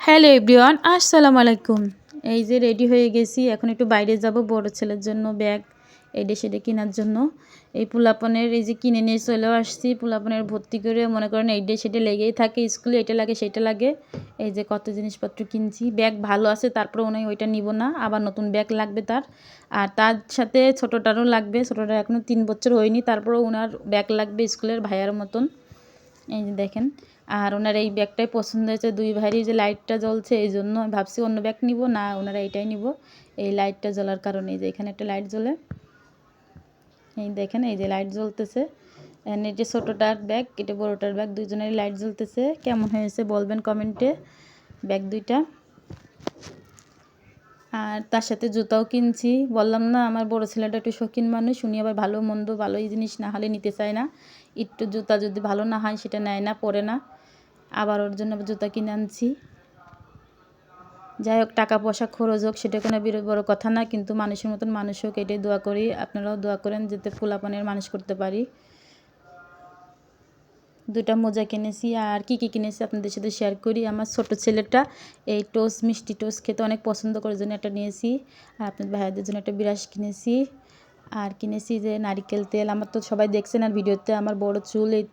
Hello everyone, আসসালামু আলাইকুম। এই যে রেডি হয়ে গেছি, এখন একটু বাইরে যাব বড় ছেলের জন্য ব্যাগ এডে সেডে কেনার জন্য। এই পোলাপনের এই যে কিনে নিয়ে চলেও আসছি। পোলাপনের ভর্তি করে মনে করেন এইডে সেডে লেগেই থাকে, স্কুলে এটা লাগে সেটা লাগে। এই যে কত জিনিসপত্র কিনছি। ব্যাগ ভালো আছে, তারপরে উনি ওইটা নিব না, আবার নতুন ব্যাগ লাগবে তার। আর তার সাথে ছোটোটারও লাগবে, ছোটোটা এখনও 3 বছর হয়নি, তারপরেও ওনার ব্যাগ লাগবে স্কুলের ভাইয়ার মতন। এই যে দেখেন, আর ওনার এই ব্যাগটাই পছন্দ হয়েছে। দুই ভাইয়েরই যে লাইটটা জ্বলছে, এই জন্য আমি ভাবছি অন্য ব্যাগ নিব না, ওনারা এইটাই নিব। এই লাইটটা জ্বলার কারণে এই যে এখানে একটা লাইট জ্বলে, এই দেখেন এই যে লাইট জ্বলতেছে। এটা ছোটোটার ব্যাগ, এটা বড়োটার ব্যাগ, দুইজনেরই লাইট জ্বলতেছে। কেমন হয়েছে বলবেন কমেন্টে ব্যাগ দুইটা। আর তার সাথে জুতাও কিনছি। বললাম না আমার বড় ছেলেটা একটু শৌখিন মানুষ, উনি আবার ভালো মন্দ ভালোই জিনিস না হলে নিতে চায় না। একটু জুতা যদি ভালো না হয় সেটা নেয় না, পরে না। আবার ওর জন্য জুতা কিনে আনছি। যাই হোক, টাকা পয়সা খরচ হোক সেটা কোনো বড় কথা না, কিন্তু মানুষের মতন মানুষ হোক এটাই দোয়া করি। আপনারাও দোয়া করেন যাতে পোলাপানের মানুষ করতে পারি। দুটা মোজা কিনেছি। আর কি কি কিনেছি আপনাদের সাথে শেয়ার করি। আমার ছোট ছেলেটা এই টোস্ট, মিষ্টি টোস্ট খেতে অনেক পছন্দ করে, জন্য একটা নিয়েছি। আর আপনার ভাইয়াদের জন্য একটা বিরাস কিনেছি। আর কিনেছি যে নারিকেল তেল। আমার তো সবাই দেখছেন আর ভিডিওতে আমার বড় চুল, এই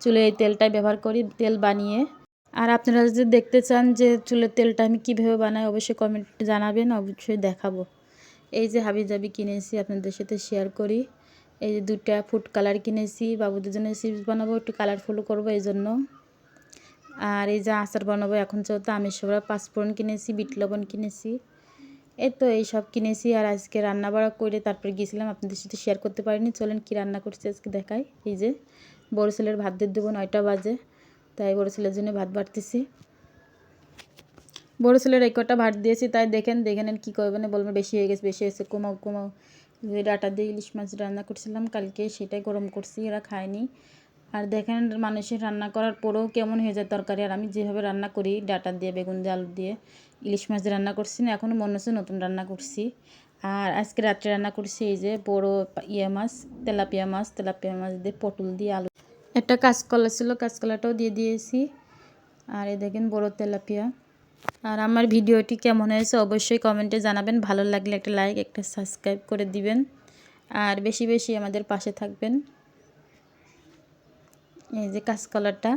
চুলে এই তেলটাই ব্যবহার করি তেল বানিয়ে। আর আপনারা যদি দেখতে চান যে চুলের তেলটা আমি কীভাবে বানাই, অবশ্যই কমেন্টে জানাবেন, অবশ্যই দেখাবো। এই যে হাবিজাবি কিনেছি আপনাদের সাথে শেয়ার করি। এই যে 2টা ফুড কালার কিনেছি, বাবুদের জন্য চিপস বানাবো, একটু কালারফুলও করবো এই জন্য। আর এই যে আচার বানাবো, এখন চলতে আমের সবরা, 5 ফোড়ন কিনেছি, বিট লবণ কিনেছি। এই তো এইসব কিনেছি। আর আজকে রান্না বাড়া করে তারপরে গিয়েছিলাম, আপনাদের সাথে শেয়ার করতে পারিনি। চলেন কি রান্না করছি আজকে দেখাই। এই যে বড় ছেলের ভাত দিয়ে দেবো, 9টা বাজে, তাই বড় ছেলের জন্য ভাত বাড়তেছি। বড় ছেলের এই কটা ভাত দিয়েছি, তাই দেখেন কী করবেন, বলবেন বেশি হয়ে গেছে, বেশি হয়েছে, কমাও কমাও। যে ডাটা দিয়ে ইলিশ মাছ রান্না করছিলাম কালকে, সেটাই গরম করছি, এরা খায়নি। আর দেখেন মানুষের রান্না করার পরেও কেমন হয়ে যায় তরকারি। আর আমি যেভাবে রান্না করি ডাটা দিয়ে, বেগুন দিয়ে, আলু দিয়ে ইলিশ মাছ দিয়ে রান্না করছি না, এখনও মনে হচ্ছে নতুন রান্না করছি। আর আজকে রাত্রে রান্না করছি এই যে বড় মাছ, তেলাপিয়া মাছ দিয়ে পটল দিয়ে আলু, একটা কাঁচকলা ছিল, কাঁচকলাটাও দিয়ে দিয়েছি। আর এই দেখেন বড় তেলাপিয়া। আর আমার ভিডিওটি কেমন হয়েছে অবশ্যই কমেন্টে জানাবেন। ভালো লাগলে একটা লাইক, একটা সাবস্ক্রাইব করে দিবেন। আর বেশি বেশি আমাদের পাশে থাকবেন। এই যে কাঁচকলাটা,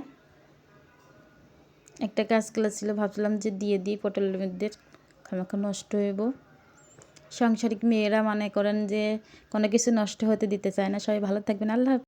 একটা কাঁচকলা ছিল, ভাবছিলাম যে দিয়ে দিই পটলের মধ্যে, খামাখা নষ্ট হইব। সাংসারিক মেয়েরা মনে করেন যে কোনো কিছু নষ্ট হতে দিতে চায় না। সবাই ভালো থাকবেন, আল্লাহ হাফেজ।